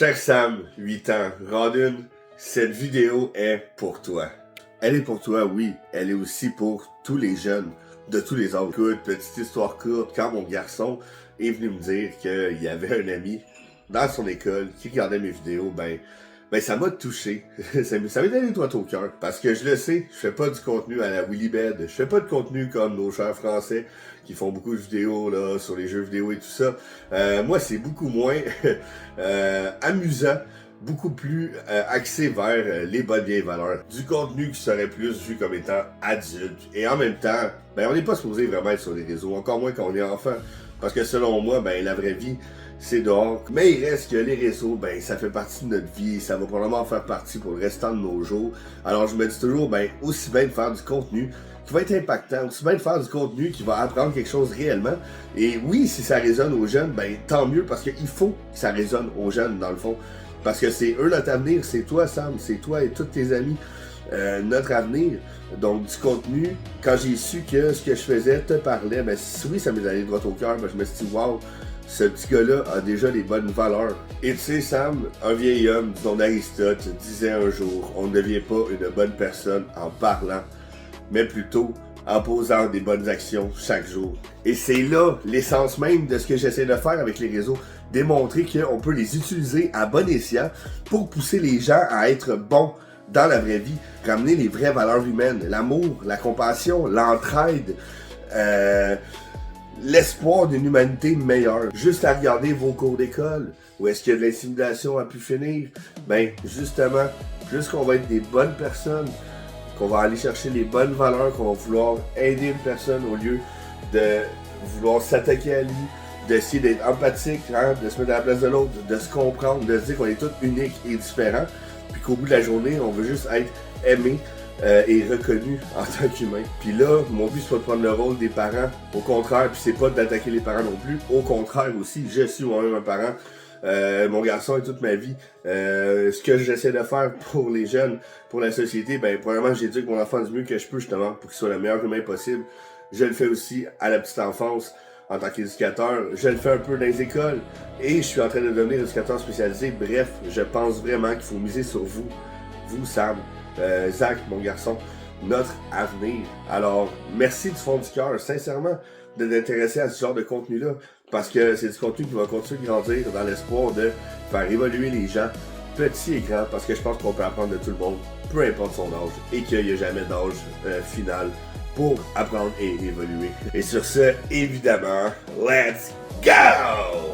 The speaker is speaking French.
Cher Sam, 8 ans, Rodin, cette vidéo est pour toi. Elle est pour toi, oui. Elle est aussi pour tous les jeunes de tous les âges. Écoute, petite histoire courte, quand mon garçon est venu me dire qu'il y avait un ami dans son école qui regardait mes vidéos, ben ça m'a touché. ça m'a donné droit au cœur. Parce que je le sais, je fais pas du contenu à la Willibed. Je fais pas de contenu comme nos chers Français qui font beaucoup de vidéos là sur les jeux vidéo et tout ça. Moi, c'est beaucoup moins amusant, beaucoup plus axé vers les bonnes vieilles valeurs. Du contenu qui serait plus vu comme étant adulte. Et en même temps, on n'est pas supposé vraiment être sur les réseaux, encore moins quand on est enfant. Parce que selon moi, la vraie vie, c'est dehors. Mais il reste que les réseaux, ça fait partie de notre vie. Ça va probablement faire partie pour le restant de nos jours. Alors je me dis toujours, aussi bien de faire du contenu qui va être impactant, aussi bien de faire du contenu qui va apprendre quelque chose réellement. Et oui, si ça résonne aux jeunes, tant mieux, parce qu'il faut que ça résonne aux jeunes, dans le fond. Parce que c'est eux notre avenir, c'est toi Sam, c'est toi et tous tes amis. Notre avenir. Donc du contenu, quand j'ai su que ce que je faisais te parlait, oui, ça m'est donné droit au cœur, je me suis dit, wow, ce petit gars-là a déjà les bonnes valeurs. Et tu sais, Sam, un vieil homme du nom d'Aristote disait un jour, on ne devient pas une bonne personne en parlant, mais plutôt en posant des bonnes actions chaque jour. Et c'est là l'essence même de ce que j'essaie de faire avec les réseaux, démontrer qu'on peut les utiliser à bon escient pour pousser les gens à être bons dans la vraie vie, ramener les vraies valeurs humaines, l'amour, la compassion, l'entraide, l'espoir d'une humanité meilleure. Juste à regarder vos cours d'école, où est-ce qu'il y a de l'intimidation à pu finir, justement, plus qu'on va être des bonnes personnes, qu'on va aller chercher les bonnes valeurs, qu'on va vouloir aider une personne au lieu de vouloir s'attaquer à lui, d'essayer d'être empathique, de se mettre à la place de l'autre, de se comprendre, de se dire qu'on est tous uniques et différents, puis qu'au bout de la journée, on veut juste être aimé et reconnu en tant qu'humain. Puis là, mon but, c'est pas de prendre le rôle des parents, au contraire, puis c'est pas d'attaquer les parents non plus, au contraire aussi, je suis moi-même un parent, mon garçon et toute ma vie. Ce que j'essaie de faire pour les jeunes, pour la société, premièrement, j'éduque mon enfant du mieux que je peux justement pour qu'il soit le meilleur humain possible. Je le fais aussi à la petite enfance en tant qu'éducateur. Je le fais un peu dans les écoles et je suis en train de devenir éducateur spécialisé. Bref, je pense vraiment qu'il faut miser sur vous, Sam, Zach, mon garçon, notre avenir. Alors, merci du fond du cœur, sincèrement, de t'intéresser à ce genre de contenu-là, parce que c'est du contenu qui va continuer de grandir dans l'espoir de faire évoluer les gens, petits et grands, parce que je pense qu'on peut apprendre de tout le monde, peu importe son âge, et qu'il n'y a jamais d'âge final pour apprendre et évoluer. Et sur ce, évidemment, let's go!